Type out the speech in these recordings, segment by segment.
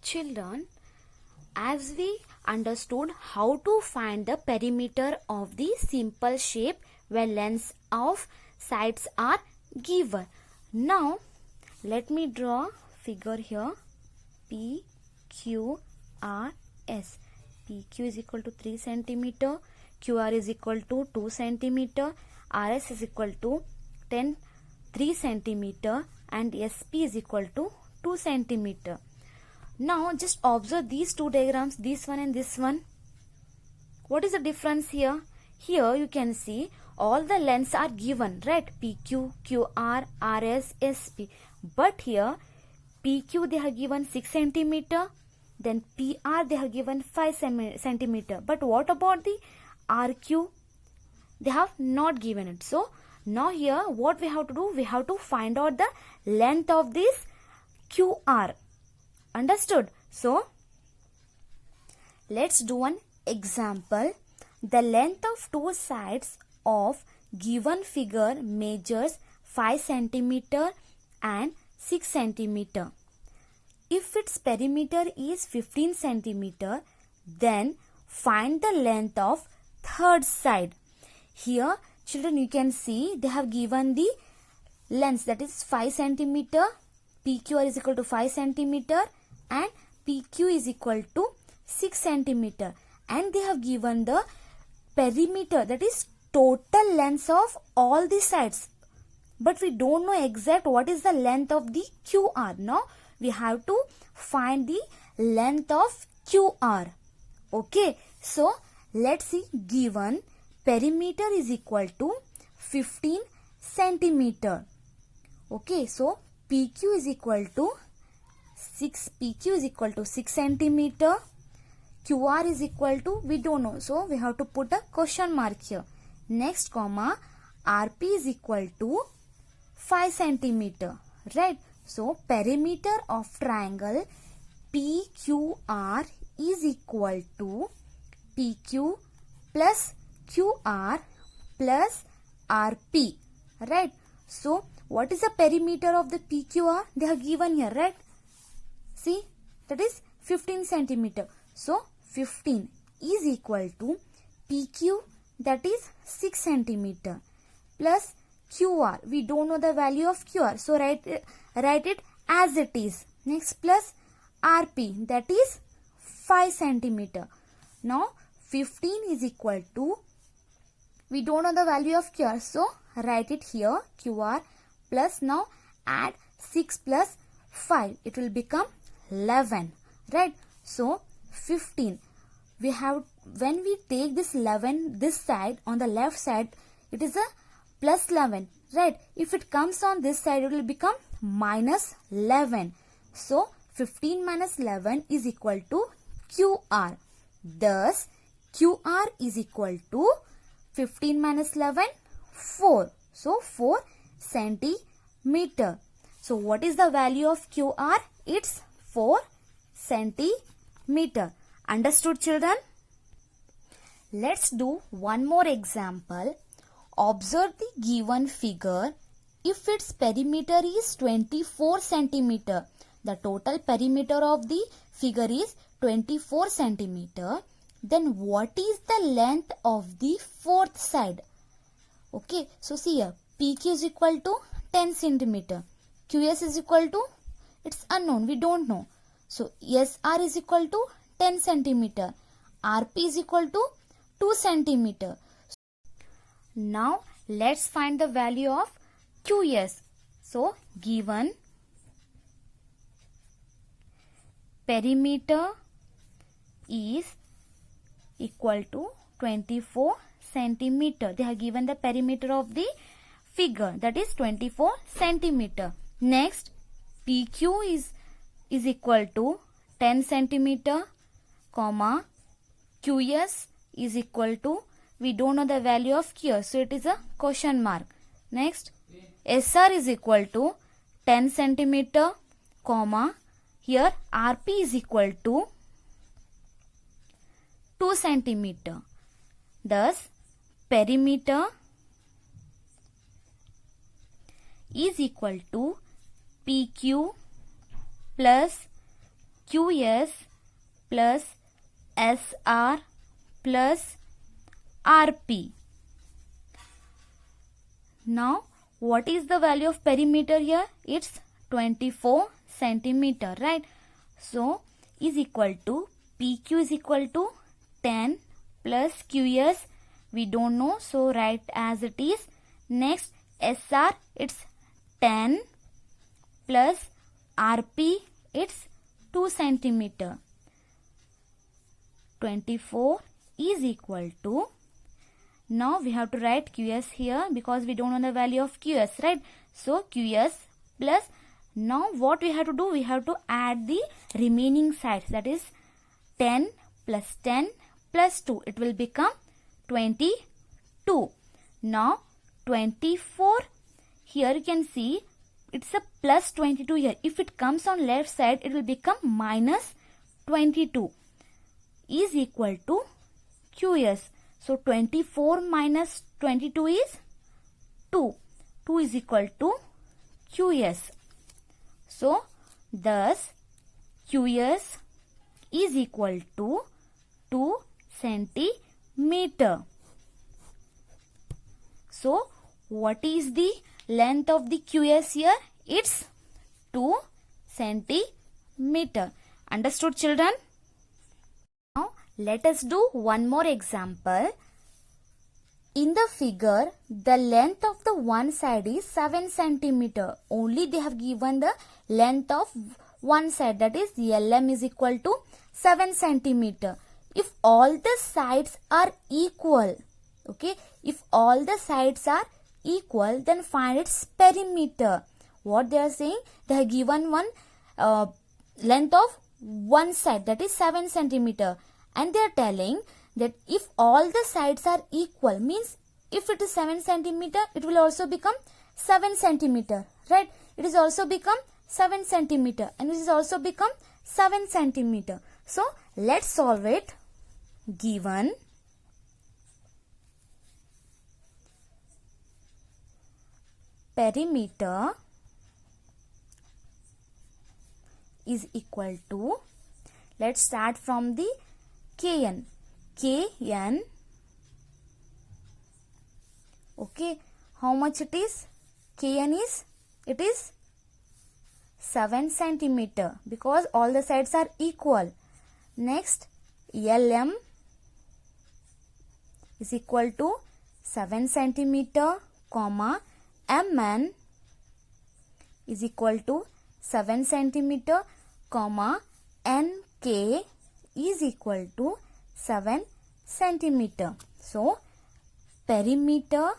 Children, as we understood how to find the perimeter of the simple shape where lengths of sides are given. Now, let me draw figure here. P, Q, R, S. PQ is equal to 3 centimeter. QR is equal to 2 centimeter. RS is equal to 3 centimeter. And SP is equal to 2 centimeter. Now just observe these two diagrams, this one and this one. What is the difference here? Here you can see all the lengths are given, right? PQ, QR, RS, SP. But here PQ they have given 6 centimeter. Then PR they have given 5 centimeter. But what about the RQ? They have not given it. So now here what we have to do? We have to find out the length of this QR. Understood? So let's do an example. The length of two sides of given figure measures 5 centimeter and 6 centimeter. If its perimeter is 15 centimeter, then find the length of third side. Here children, you can see they have given the length, that is 5 centimeter. PQR is equal to 5 centimeter and PQ is equal to 6 centimeter. And they have given the perimeter, that is total length of all the sides. But we don't know exact what is the length of the QR. Now we have to find the length of QR. Okay, so let's see. Given perimeter is equal to 15 centimeter. Okay, so PQ is equal to 6 centimeter. QR is equal to, we don't know, so we have to put a question mark here. Next comma, RP is equal to 5 centimeter, right? So perimeter of triangle PQR is equal to PQ plus QR plus RP, right? So what is the perimeter of the PQR? They have given here, right? See, that is 15 centimeter. So 15 is equal to PQ, that is 6 centimeter, plus QR. We don't know the value of QR, so write it as it is. Next, plus RP, that is 5 centimeter. Now 15 is equal to, we don't know the value of QR, so write it here, QR, plus now add 6 plus 5, it will become 11, right? So 15, we have, when we take this 11 this side, on the left side it is a plus 11, right? If it comes on this side, it will become minus 11. So 15 minus 11 is equal to QR. Thus QR is equal to 15 minus 11, 4. So 4 centimeter. So what is the value of QR? It's 4 centimeter. Understood, children? Let's do one more example. Observe the given figure. If its perimeter is 24 centimeter, the total perimeter of the figure is 24 centimeter, then what is the length of the fourth side? Okay, so see here, PQ is equal to 10 centimeter. QS is equal to, it's unknown, we don't know. So SR is equal to 10 centimeter. RP is equal to 2 centimeter. Now let's find the value of QS. So given perimeter is equal to 24 centimeter. They have given the perimeter of the figure, that is 24 centimeter. Next, PQ is equal to 10 centimeter, comma, QS is equal to, we don't know the value of QS, so it is a question mark. Next, SR is equal to 10 centimeter, comma, here RP is equal to 2 centimeter. Thus, perimeter is equal to PQ plus QS plus SR plus RP. Now what is the value of perimeter here? It's 24 centimeter, right? So is equal to PQ is equal to 10 plus QS, we don't know, so write as it is. Next SR, it's 10 plus RP, it's 2 centimeter. 24 is equal to, now we have to write QS here because we don't know the value of QS, right? So QS plus, now what we have to do, we have to add the remaining sides, that is 10 plus 10 plus 2, it will become 22. Now 24, here you can see it's a plus 22 here. If it comes on left side, it will become minus 22 is equal to QS. So 24 minus 22 is 2. 2 is equal to QS. So thus QS is equal to 2 centimeter. So what is the length of the QS here? It's 2 centimeter. Understood, children? Now let us do one more example. In the figure, the length of the one side is 7 centimeter. Only they have given the length of one side, that is LM is equal to 7 centimeter. If all the sides are equal, okay, if all the sides are equal, then find its perimeter. What they are saying, they have given one length of one side, that is 7 centimeter, and they are telling that if all the sides are equal, means if it is 7 centimeter, it will also become 7 centimeter, right? It is also become 7 centimeter, and it is also become 7 centimeter. So let's solve it. Given perimeter is equal to, let's start from the Kn. Kn, okay, how much it is? Kn is, it is 7 centimeter because all the sides are equal. Next Lm is equal to 7 centimeter, comma, Mn is equal to 7 centimeter, comma, Nk is equal to 7 centimeter. So perimeter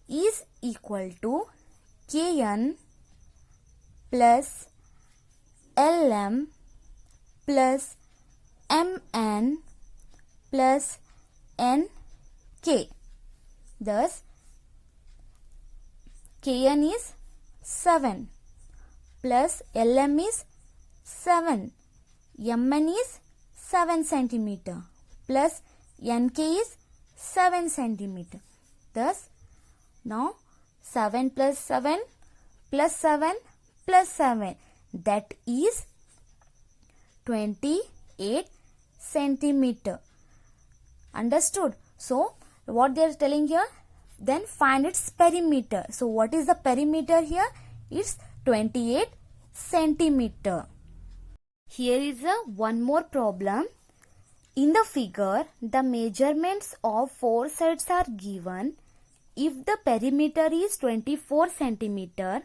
is equal to Kn plus Lm plus Mn plus Nk. Thus Kn is 7 plus Lm is 7, Mn is 7 centimeter plus Nk is 7 centimeter. Thus now 7 plus 7 plus 7 plus 7, that is 28 centimeter. Understood? So what they are telling here, then find its perimeter. So what is the perimeter here? It's 28 centimeter. Here is one more problem. In the figure, the measurements of four sides are given. If the perimeter is 24 centimeter,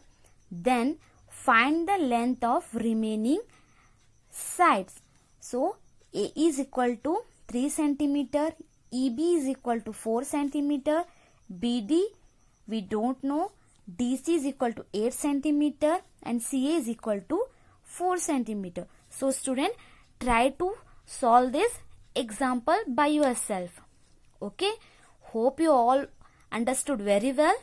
then find the length of remaining sides. So A is equal to 3 centimeter, EB is equal to 4 centimeter, BD we don't know, DC is equal to 8 centimeter, and CA is equal to 4 centimeter. So student, try to solve this example by yourself. Okay, hope you all understood very well.